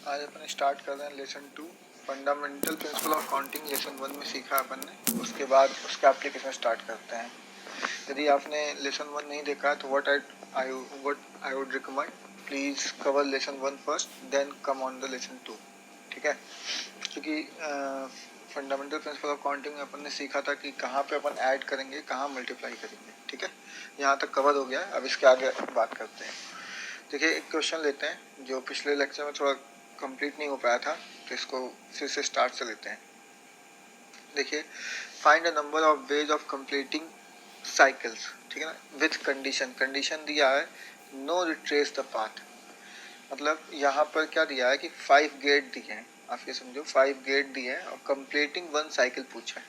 आज अपन स्टार्ट कर रहे हैं lesson 2 fundamental principle of counting. Lesson 1 में सीखा अपन ने, उसके बाद उसका एप्लीकेशन स्टार्ट करते हैं। यदि आपने लेसन 1 नहीं देखा है तो what I would recommend, please cover lesson 1 first, then come on the lesson 2। ठीक है, क्योंकि फंडामेंटल प्रिंसिपल ऑफ काउंटिंग में अपन ने सीखा था कि कहाँ पे अपन ऐड करेंगे, कहाँ मल्टीप्लाई करेंगे। ठीक है, यहाँ तक कवर हो गया है। अब इसके आगे बात करते हैं। देखिए, एक क्वेश्चन लेते हैं जो पिछले लेक्चर में थोड़ा कंप्लीट नहीं हो पाया था, तो इसको फिर से स्टार्ट से लेते हैं। देखिए, find a number of ways of completing cycles. ठीक है ना, विथ कंडीशन दिया है नो रिट्रेस द पाथ। मतलब यहाँ पर क्या दिया है कि 5 गेट दिए हैं, आप ये समझो 5 गेट दिए हैं और कंप्लीटिंग 1 साइकिल पूछा है।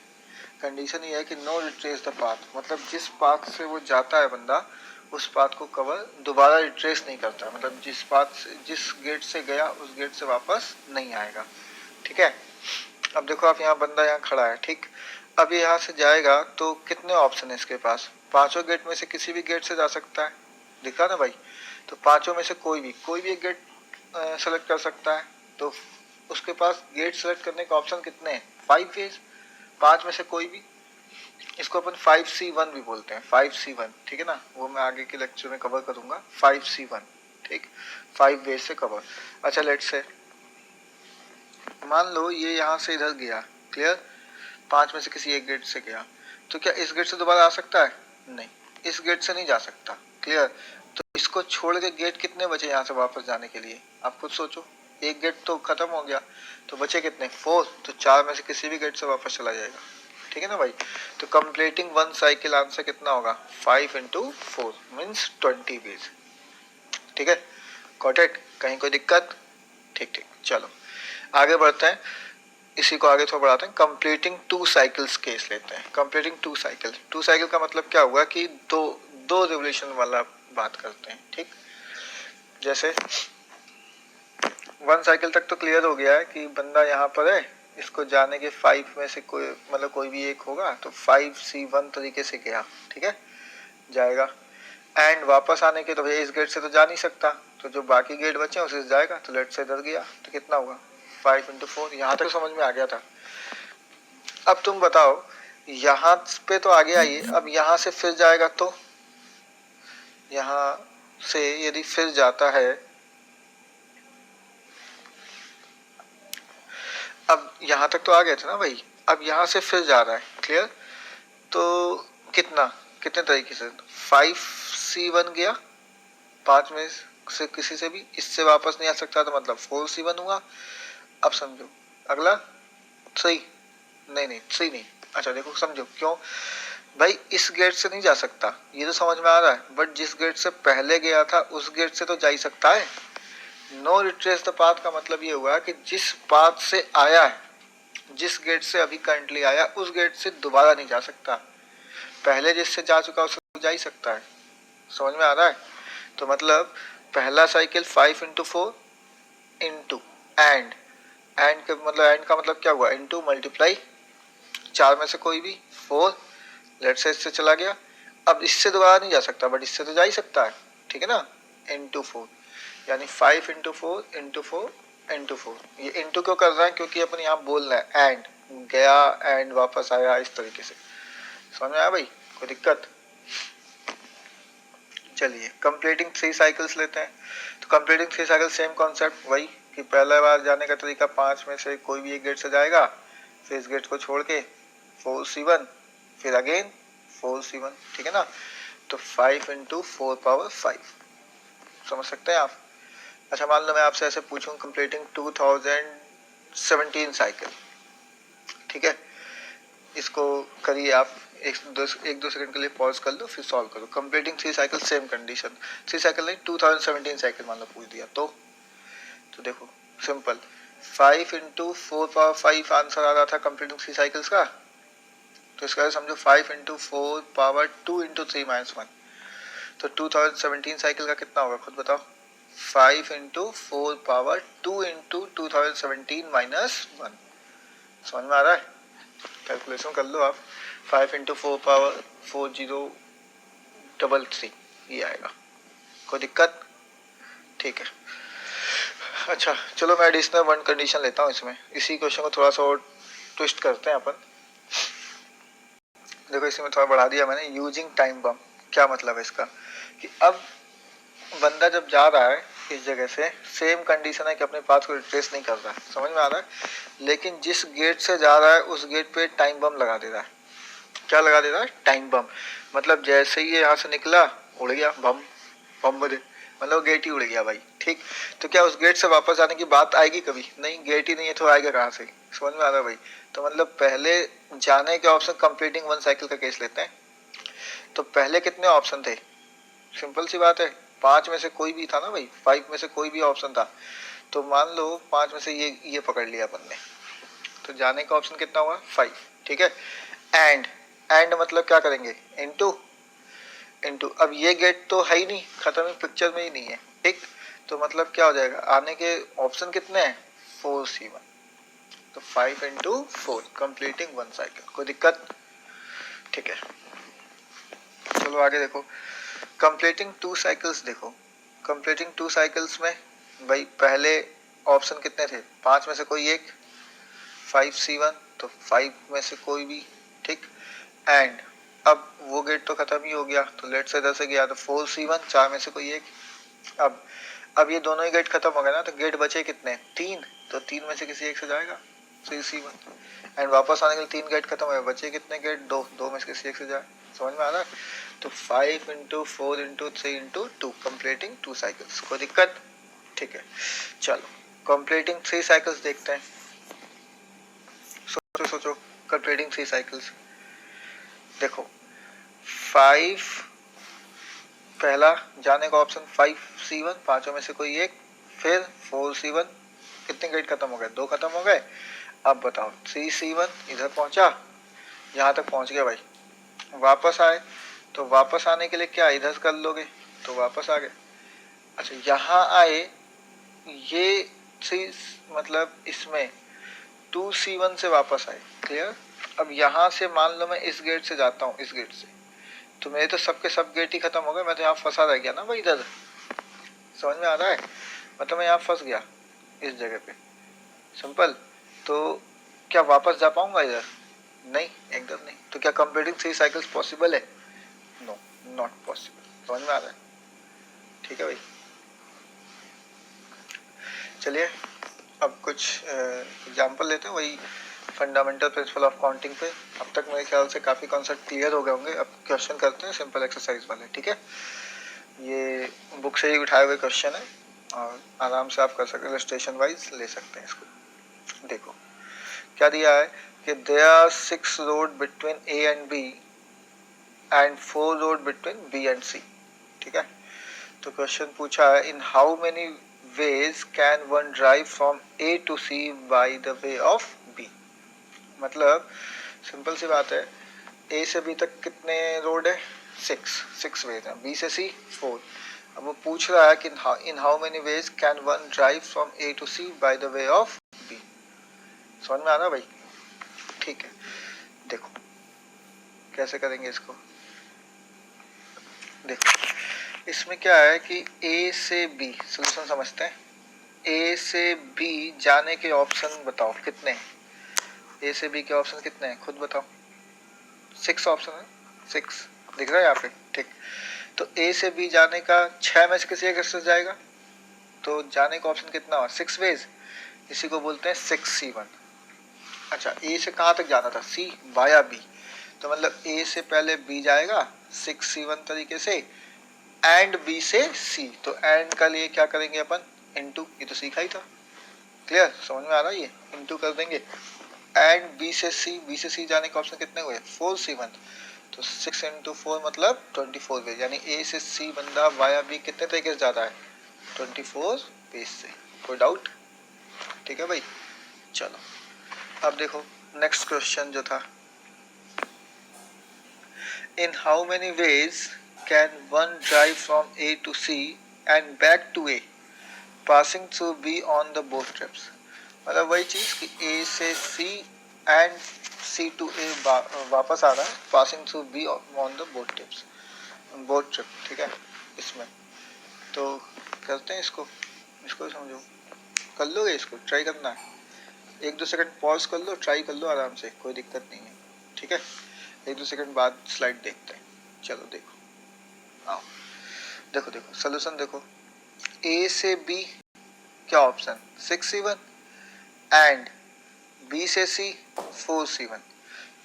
कंडीशन ये है कि नो रिट्रेस द पाथ, मतलब जिस पाथ से वो जाता है बंदा, उस पाथ को कवर दोबारा रिट्रेस नहीं करता, मतलब जिस गेट से गया उस गेट से वापस नहीं आएगा। ठीक है, अब देखो आप, यहाँ बंदा यहाँ खड़ा है। ठीक, अब यहाँ से जाएगा तो कितने ऑप्शन है इसके पास? पांचों गेट में से किसी भी गेट से जा सकता है, दिख रहा ना भाई? तो पांचों में से कोई भी एक गेट सेलेक्ट कर सकता है। तो उसके पास गेट सेलेक्ट करने का ऑप्शन कितने हैं? 5 वेज, 5 में से कोई भी। इसको अपन 5C1 भी बोलते हैं, 5C1। ठीक है ना, वो मैं आगे के लेक्चर में कवर करूंगा। 5C1, ठीक, 5 वेज से कवर। अच्छा, लेट्स से मान लो ये यहाँ से इधर गया, क्लियर, 5 में से किसी एक गेट से गया, तो क्या इस गेट से दोबारा आ सकता है? नहीं, इस गेट से नहीं जा सकता, क्लियर। तो इसको छोड़ के गेट कितने बचे यहाँ से वापस जाने के लिए? आप खुद सोचो, एक गेट तो खत्म हो गया, तो बचे कितने? 4। तो 4 में से किसी भी गेट से वापस चला जाएगा। ठीक है ना भाई? तो कंप्लीटिंग 1 साइकिल आंसर कितना होगा? 5 into 4 मीन्स 20 वेज। ठीक है, गॉट इट? कहीं कोई दिक्कत? ठीक, चलो आगे बढ़ते हैं। इसी को आगे थोड़ा बढ़ाते हैं। कंप्लीटिंग 2 साइकिल्स केस लेते हैं। कंप्लीटिंग 2 साइकिल का मतलब क्या हुआ कि दो रिवोल्यूशन वाला बात करते हैं। ठीक, जैसे 1 साइकिल तक तो क्लियर हो गया है कि बंदा यहाँ पर है, इसको जाने के 5 में से कोई भी एक होगा, तो 5C1 तरीके से गया। ठीक है, जाएगा। एंड वापस आने के तो भैया इस गेट से तो जा नहीं सकता, तो जो बाकी गेट बचे उसे जाएगा। तो लेट से इधर गया तो कितना होगा? 5 into 4। यहाँ तक समझ में आ गया था। अब तुम बताओ, यहाँ पे तो आगे आइए, अब यहाँ से फिर जाएगा तो यहाँ से यदि फिर जाता है, अब यहाँ तक तो आ गए थे ना भाई, अब यहाँ से फिर जा रहा है, क्लियर। तो कितने तरीके से? 5C1 गया, 5 में से किसी से भी, इससे वापस नहीं आ सकता, तो मतलब 4C1 हुआ। अब समझो अगला 3, नहीं 3 नहीं। अच्छा देखो, समझो क्यों भाई, इस गेट से नहीं जा सकता, ये तो समझ में आ रहा है, बट जिस गेट से पहले गया था उस गेट से तो जा ही सकता है। नो रिट्रेस द पाथ का मतलब ये हुआ कि जिस पाथ से आया है, जिस गेट से अभी करंटली आया, उस गेट से दोबारा नहीं जा सकता। पहले जिससे जा चुका उससे तो जा ही सकता है। समझ में आ रहा है? तो मतलब पहला साइकिल 5 into 4 इंटू एंड का मतलब क्या हुआ? इंटू मल्टीप्लाई, 4 में से कोई भी 4, लेट से इससे चला गया। अब इससे दोबारा नहीं जा सकता, बट इससे तो जा ही सकता है। ठीक है ना, इंटू 4, यानी 5 into 4 into 4 into 4। ये इंटू क्यों कर रहा है? क्योंकि अपन यहाँ बोल रहे हैं एंड, गया एंड वापस आया, इस तरीके से। समझ में आया भाई? कोई दिक्कत? चलिए कंप्लीटिंग 3 साइकिल्स लेते हैं। तो कंप्लीटिंग 3 साइकिल सेम कॉन्सेप्ट, वही कि पहला बार जाने का तरीका 5 में से कोई भी एक गेट से जाएगा, फिर इस गेट को छोड़ के 4C1, फिर अगेन 4C1। ठीक है ना, तो 5 into 4 power 5। समझ सकते हैं आप? अच्छा, मान लो मैं आपसे ऐसे पूछूं, कंप्लीटिंग 2017 साइकिल। ठीक है, इसको करिए आप, एक दो सेकंड के लिए पॉज कर लो, फिर सॉल्व करो। Completing 3 cycle same condition, 3 cycle नहीं 2017 साइकिल मान लो पूछ दिया, तो देखो सिंपल, 5 into 4 power 5 आंसर आ रहा था कंप्लीटिंग 3 साइकिल्स का। तो इसका समझो 5 into 4 power 2 into 3 minus 1। तो 2017 साइकिल का कितना होगा खुद बताओ? 5 into 4 power 2 into 2017 minus 1। समझ में आ रहा है? कैलकुलेशन कर लो आप। 5 into 4 power 4033 ये आएगा। कोई दिक्कत? ठीक है, अच्छा चलो मैं एडिशनल वन कंडीशन लेता हूँ इसमें, इसी क्वेश्चन को थोड़ा सा और ट्विस्ट करते हैं अपन। देखो इसमें थोड़ा बढ़ा दिया मैंने, यूजिंग टाइम बम। क्या मतलब है इसका कि अब बंदा जब जा रहा है इस जगह से, सेम कंडीशन है कि अपने पाथ को रिट्रेस नहीं कर रहा है, समझ में आ रहा है, लेकिन जिस गेट से जा रहा है उस गेट पे टाइम बम लगा दे रहा है। क्या लगा दे रहा है? Time bomb. मतलब जैसे ही ये यहाँ से निकला उड़ गया बम, बम बजे, मतलब गेट ही उड़ गया भाई। ठीक, तो क्या उस गेट से वापस आने की बात आएगी कभी? नहीं, गेट ही नहीं है तो आएगा कहाँ से? समझ में आ रहा है भाई? तो मतलब पहले जाने के ऑप्शन कंप्लीटिंग वन साइकिल का केस लेते हैं। तो पहले कितने ऑप्शन थे? सिंपल सी बात है, 5 में से कोई भी था ना भाई, 5 में से कोई भी ऑप्शन था। तो मान लो 5 में से ये पकड़ लिया अपन ने, तो जाने का ऑप्शन कितना हुआ? 5। ठीक है, एंड मतलब क्या करेंगे? इनटू अब ये गेट तो है ही नहीं, खत्म, पिक्चर में ही नहीं है। ठीक, तो मतलब क्या हो जाएगा? आने के ऑप्शन कितने हैं? 4C1। तो 5 इंटू 4 कंप्लीटिंग वन साइकिल। कोई दिक्कत? ठीक है, चलो आगे देखो। कंप्लीटिंग टू साइकिल्स देखो, कंप्लीटिंग टू साइकिल्स में भाई पहले ऑप्शन कितने थे? 5 में से कोई एक, 5C1, तो 5 में से कोई भी। ठीक, एंड अब वो गेट तो खत्म ही हो गया, तो लेट से इधर से गया तो 4C1, 4 में से कोई एक। अब ये दोनों ही गेट खत्म हो गए ना, तो गेट बचे कितने? 3, तो 3 में से किसी एक से जाएगा 3C1, एंड वापस आने के लिए 3 गेट खत्म हुए, बचे कितने गेट? 2 में से किसी एक से जाए। समझ में आ रहा है? तो 5 into 4 into 3 into 2 completing 2 cycles. कोई दिक्कत? ठीक है, चलो कंप्लीटिंग 3 साइकिल्स देखते हैं। सोचो कंप्लीटिंग 3 साइकिल्स। देखो 5, पहला जाने का ऑप्शन 5C1, पांचों में से कोई एक, फिर 4C1, कितने गेट खत्म हो गए? 2 खत्म हो गए। अब बताओ 3C1 इधर पहुंचा, यहाँ तक पहुंच गया भाई, वापस आए तो वापस आने के लिए क्या इधर कर लोगे? तो वापस आ गए। अच्छा यहाँ आए, ये 3 मतलब इसमें 2C1 से वापस आए। क्लियर? अब यहाँ से मान लो मैं इस गेट से जाता हूँ, इस गेट से, तो मेरे तो सबके सब गेट ही खत्म हो गए, मैं तो यहाँ फंसा रह गया ना भाई इधर। समझ में आ रहा है? मतलब मैं यहाँ फंस गया इस जगह पे, सिंपल। तो क्या वापस जा पाऊंगा इधर? नहीं, एकदम नहीं। तो क्या कंप्लीटिंग 3 साइकिल्स पॉसिबल है? No, not possible. समझ में आ रहा है? ठीक है भाई, चलिए अब कुछ एग्जाम्पल लेते हैं, वही फंडामेंटल प्रिंसिपल ऑफ काउंटिंग पे। अब तक मेरे ख्याल से काफ़ी कॉन्सेप्ट क्लियर हो गए होंगे। अब क्वेश्चन करते हैं सिंपल एक्सरसाइज वाले। ठीक है, ये बुक से ही उठाए हुए क्वेश्चन है और आराम से आप कर सकते हैं, इलस्ट्रेशन वाइज ले सकते हैं इसको। देखो क्या दिया है कि there are 6 road between A and B and 4 road between B and C. ठीक है, तो क्वेश्चन पूछा है in how many ways can one drive from A to C by the way of B। मतलब सिंपल सी बात है, A से B तक कितने रोड है? 6 वेज है, B से C 4। अब वो पूछ रहा है कि इन how many ways can one drive from A to C by the way of B। समझ में आ रहा भाई? ठीक है, देखो कैसे करेंगे इसको। देखो इसमें क्या है कि A से B सोल्यूशन समझते हैं। A से B जाने के ऑप्शन बताओ कितने हैं? A से B के ऑप्शन कितने हैं? खुद बताओ। 6 ऑप्शन है, 6 दिख रहा है यहाँ पे। ठीक, तो A से B जाने का 6 में से किसी एक से जाएगा, तो जाने का ऑप्शन कितना हुआ? 6 वेज, इसी को बोलते हैं 6C1। अच्छा A से कहाँ तक जाना था? C वाया B, तो मतलब A से पहले B जाएगा 6C1 तरीके से, एंड B से C। तो एंड का लिए क्या करेंगे अपन? इनटू, ये तो सीखा ही था। क्लियर? समझ में आ रहा है? ये इनटू कर देंगे, एंड B से C जाने का ऑप्शन कितने हुए? 4C1, तो 6 इंटू 4 मतलब 24 वेज, यानी A से C बंदा वाया B कितने तरीके से जाता है? 24 वेज से। कोई डाउट? ठीक है भाई, चलो अब देखो नेक्स्ट क्वेश्चन जो था, in how many ways can one drive from A to C and back to A passing through B on the both trips. मतलब वही चीज कि A से C and C to A वापस आ रहा है, passing through B on the both trip. ठीक है, इसमें तो करते हैं इसको समझो। कर लोगे इसको, ट्राई करना है, 1-2 सेकंड पॉज कर लो, ट्राई कर लो आराम से, कोई दिक्कत नहीं है, ठीक है। 1-2 सेकंड बाद स्लाइड देखते हैं। चलो देखो, आओ देखो देखो सोल्यूशन देखो। ए से बी क्या ऑप्शन 6C1 एंड बी से सी 4C1।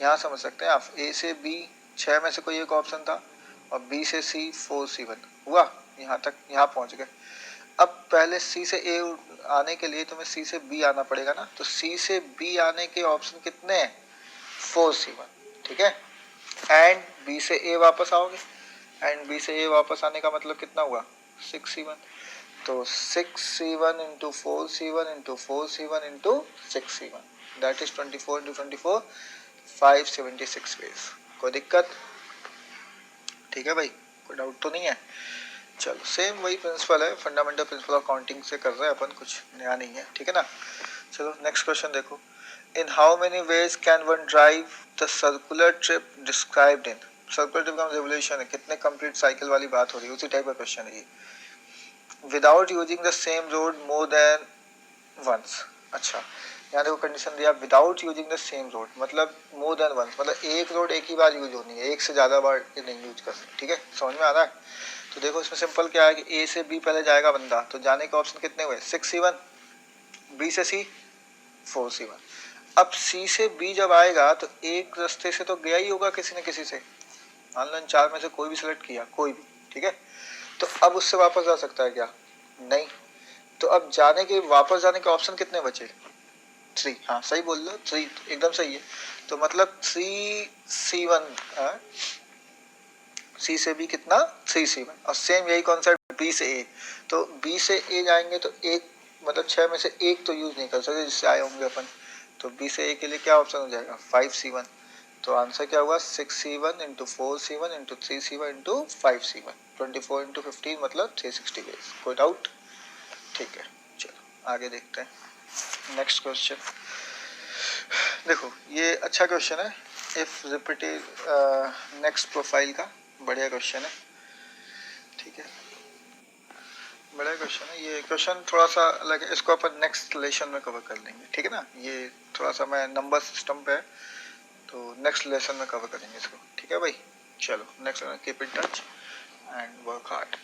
यहाँ समझ सकते हैं आप, ए से बी 6 में से कोई एक ऑप्शन था और बी से सी 4C1 हुआ। यहाँ तक, यहाँ पहुँच गए। अब पहले सी से ए आने के लिए तुम्हें सी से बी आना पड़ेगा ना, तो सी से बी आने के ऑप्शन कितने हैं 4C1, ठीक है। एंड बी से ए वापस आओगे, एंड बी से ए वापस आने का मतलब कितना हुआ 6C1। तो 6C1 into 4C1 into 4C1 into 6C1 that is 24 into 24 576 ways. कोई दिक्कत, ठीक है भाई, कोई डाउट तो नहीं है। चलो सेम वही प्रिंसिपल है, फंडामेंटल प्रिंसिपल ऑफ काउंटिंग से कर रहे हैं अपन, कुछ नया नहीं है, ठीक है ना। चलो नेक्स्ट क्वेश्चन देखो। इन how many ways can one drive the circular trip described in. Circular trip का रिवोल्यूशन है, कितने कंप्लीट साइकिल वाली बात हो रही है, उसी टाइप का क्वेश्चन है ये। Without using the same road more than once. अच्छा, यहाँ देखो कंडीशन दिया without using the same road, मतलब मोर देन वंस, मतलब एक रोड एक ही बार यूज होनी है, एक से ज्यादा बार नहीं यूज करनी, ठीक है, समझ में आ रहा है। तो देखो इसमें सिंपल क्या है कि ए से बी पहले जाएगा बंदा, तो जाने के ऑप्शन कितने हुए 6C1, बी से सी 4C1। अब सी से बी जब आएगा तो एक रास्ते से तो गया ही होगा किसी न किसी से, मान लो इन 4 में से कोई भी सिलेक्ट किया, कोई भी, ठीक है। तो अब उससे वापस जा सकता है क्या, नहीं। तो अब जाने के वापस जाने के ऑप्शन कितने बचे 3, हाँ सही बोल लो 3, एकदम सही है। तो मतलब 3C1 सी से बी कितना 3C1। और सेम यही कॉन्सेप्ट बी से ए, तो बी से ए जाएंगे तो एक मतलब 6 में से एक तो यूज नहीं कर सकते जिससे आए होंगे अपन, तो बी से ए के लिए क्या ऑप्शन हो जाएगा 5C1। तो आंसर क्या हुआ 6C1 into 4C1 into 3C1 into 5C1, 24 into 15 मतलब 360 डेज। कोई डाउट, ठीक है। चलो आगे देखते हैं नेक्स्ट क्वेश्चन। देखो ये अच्छा क्वेश्चन है, इफ रिपीटेड नेक्स्ट प्रोफाइल का बढ़िया क्वेश्चन है, ठीक है, बढ़िया क्वेश्चन है ये। क्वेश्चन थोड़ा सा अलग है, इसको अपन नेक्स्ट लेसन में कवर कर लेंगे, ठीक है ना। ये थोड़ा सा मैं नंबर सिस्टम पे है, तो नेक्स्ट लेसन में कवर करेंगे इसको, ठीक है भाई। चलो next keep in touch and work hard.